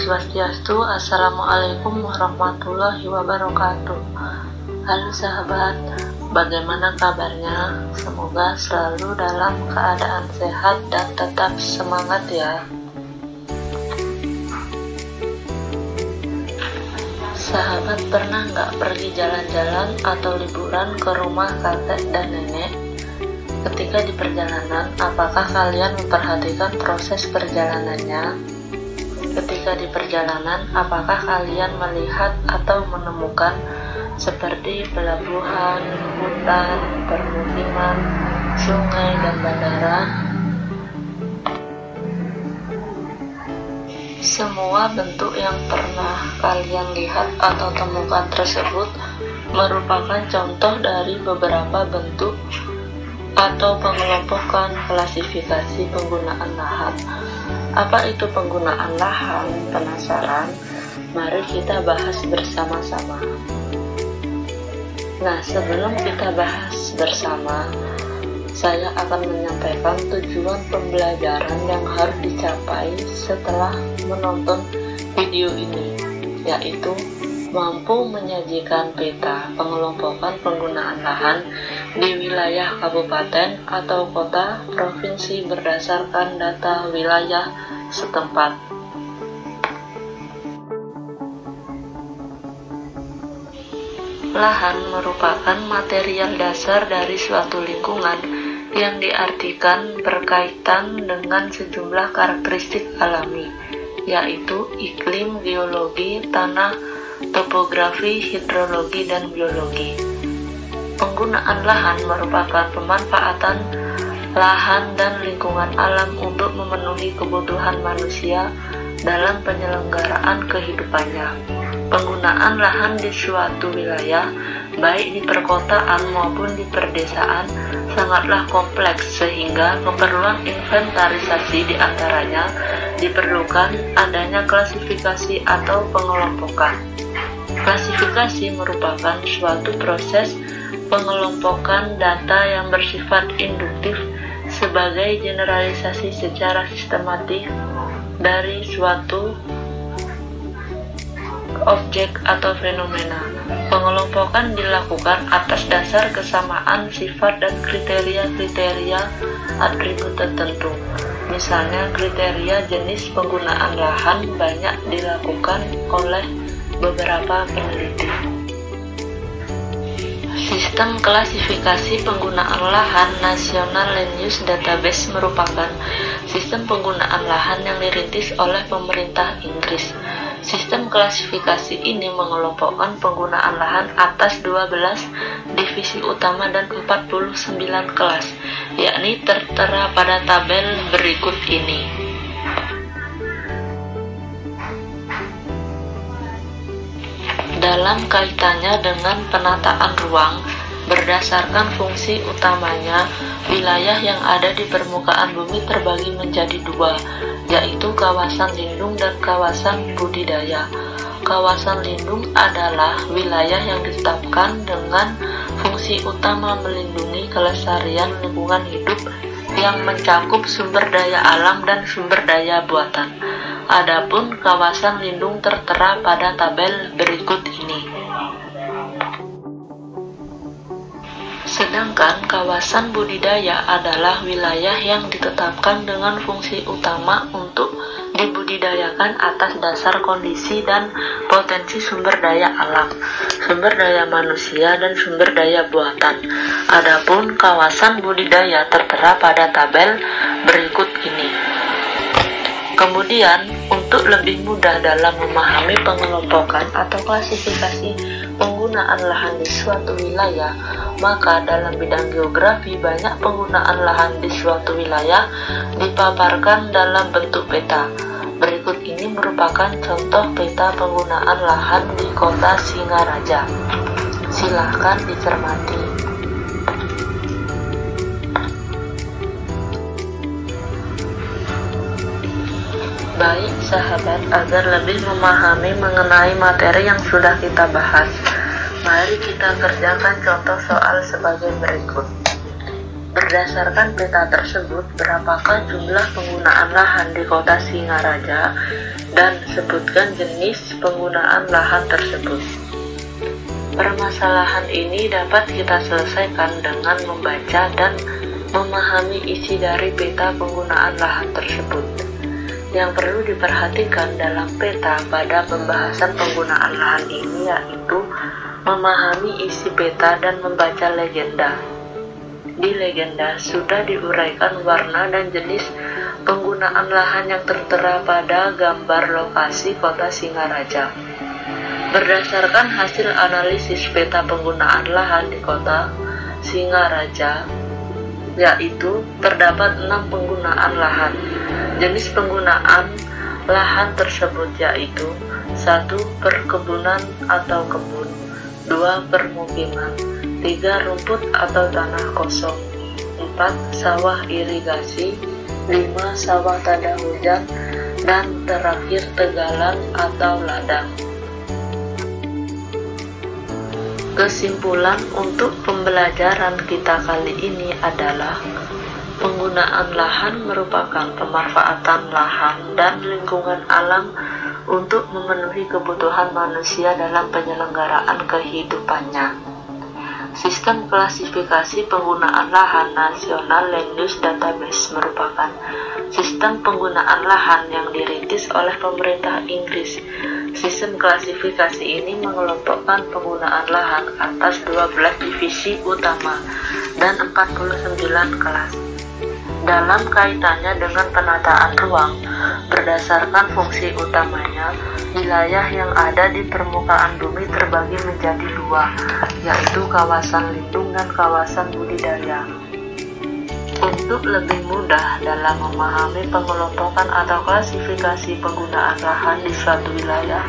Swastiastu. Assalamualaikum warahmatullahi wabarakatuh. Halo sahabat, bagaimana kabarnya? Semoga selalu dalam keadaan sehat dan tetap semangat ya. Sahabat pernah nggak pergi jalan-jalan atau liburan ke rumah kakek dan nenek? Ketika di perjalanan, apakah kalian memperhatikan proses perjalanannya? Ketika di perjalanan, apakah kalian melihat atau menemukan seperti pelabuhan, hutan, permukiman, sungai, dan bandara? Semua bentuk yang pernah kalian lihat atau temukan tersebut merupakan contoh dari beberapa bentuk atau pengelompokan klasifikasi penggunaan lahan. Apa itu penggunaan lahan? Penasaran? Mari kita bahas bersama-sama. Nah, sebelum kita bahas bersama, saya akan menyampaikan tujuan pembelajaran yang harus dicapai setelah menonton video ini, yaitu mampu menyajikan peta pengelompokan penggunaan lahan di wilayah kabupaten atau kota provinsi berdasarkan data wilayah setempat. Lahan merupakan material dasar dari suatu lingkungan yang diartikan berkaitan dengan sejumlah karakteristik alami, yaitu iklim, geologi, tanah, topografi, hidrologi, dan biologi. Penggunaan lahan merupakan pemanfaatan lahan dan lingkungan alam untuk memenuhi kebutuhan manusia dalam penyelenggaraan kehidupannya. Penggunaan lahan di suatu wilayah, baik di perkotaan maupun di perdesaan, sangatlah kompleks sehingga keperluan inventarisasi diantaranya diperlukan adanya klasifikasi atau pengelompokan. Klasifikasi merupakan suatu proses pengelompokan data yang bersifat induktif sebagai generalisasi secara sistematik dari suatu objek atau fenomena. Pengelompokan dilakukan atas dasar kesamaan sifat dan kriteria-kriteria atribut tertentu. Misalnya, kriteria jenis penggunaan lahan banyak dilakukan oleh beberapa peneliti. Sistem klasifikasi penggunaan lahan National Land Use Database merupakan sistem penggunaan lahan yang dirintis oleh pemerintah Inggris. Sistem klasifikasi ini mengelompokkan penggunaan lahan atas 12 divisi utama dan 49 kelas, yakni tertera pada tabel berikut ini. Dalam kaitannya dengan penataan ruang, berdasarkan fungsi utamanya, wilayah yang ada di permukaan bumi terbagi menjadi dua, yaitu kawasan lindung dan kawasan budidaya. Kawasan lindung adalah wilayah yang ditetapkan dengan fungsi utama melindungi kelestarian lingkungan hidup yang mencakup sumber daya alam dan sumber daya buatan. Adapun kawasan lindung tertera pada tabel berikut ini. Sedangkan kawasan budidaya adalah wilayah yang ditetapkan dengan fungsi utama untuk dibudidayakan atas dasar kondisi dan potensi sumber daya alam, sumber daya manusia, dan sumber daya buatan. Adapun kawasan budidaya tertera pada tabel berikut ini. Kemudian, untuk lebih mudah dalam memahami pengelompokan atau klasifikasi penggunaan lahan di suatu wilayah, maka dalam bidang geografi banyak penggunaan lahan di suatu wilayah dipaparkan dalam bentuk peta. Berikut ini merupakan contoh peta penggunaan lahan di kota Singaraja. Silahkan dicermati. Baik sahabat, agar lebih memahami mengenai materi yang sudah kita bahas, mari kita kerjakan contoh soal sebagai berikut. Berdasarkan peta tersebut, berapakah jumlah penggunaan lahan di kota Singaraja dan sebutkan jenis penggunaan lahan tersebut. Permasalahan ini dapat kita selesaikan dengan membaca dan memahami isi dari peta penggunaan lahan tersebut. Yang perlu diperhatikan dalam peta pada pembahasan penggunaan lahan ini yaitu memahami isi peta dan membaca legenda. Di legenda sudah diuraikan warna dan jenis penggunaan lahan yang tertera pada gambar lokasi kota Singaraja. Berdasarkan hasil analisis peta penggunaan lahan di kota Singaraja, yaitu terdapat 6 penggunaan lahan. Jenis penggunaan lahan tersebut yaitu 1. Perkebunan atau kebun, 2. Permukiman, 3. Rumput atau tanah kosong, 4. Sawah irigasi, 5. Sawah tanda hujan, dan terakhir tegalan atau ladang. Kesimpulan untuk pembelajaran kita kali ini adalah penggunaan lahan merupakan pemanfaatan lahan dan lingkungan alam untuk memenuhi kebutuhan manusia dalam penyelenggaraan kehidupannya. Sistem klasifikasi penggunaan lahan nasional Land Use Database merupakan sistem penggunaan lahan yang dirintis oleh pemerintah Inggris. Sistem klasifikasi ini mengelompokkan penggunaan lahan atas 12 divisi utama dan 49 kelas. Dalam kaitannya dengan penataan ruang, berdasarkan fungsi utamanya, wilayah yang ada di permukaan bumi terbagi menjadi 2, yaitu kawasan lindung dan kawasan budidaya. Untuk lebih mudah dalam memahami pengelompokan atau klasifikasi penggunaan lahan di suatu wilayah,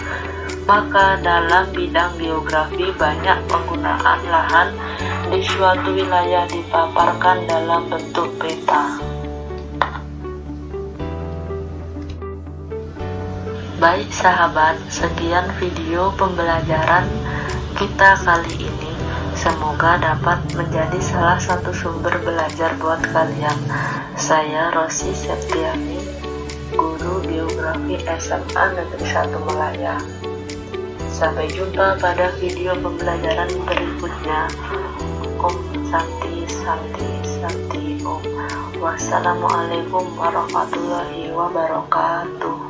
maka dalam bidang geografi banyak penggunaan lahan di suatu wilayah dipaparkan dalam bentuk peta. Baik sahabat, sekian video pembelajaran kita kali ini. Semoga dapat menjadi salah satu sumber belajar buat kalian. Saya Rosi Septiani, Guru Geografi SMA Negeri 1 Melaya. Sampai jumpa pada video pembelajaran berikutnya. Om Santi Santi Santi Om. Wassalamualaikum warahmatullahi wabarakatuh.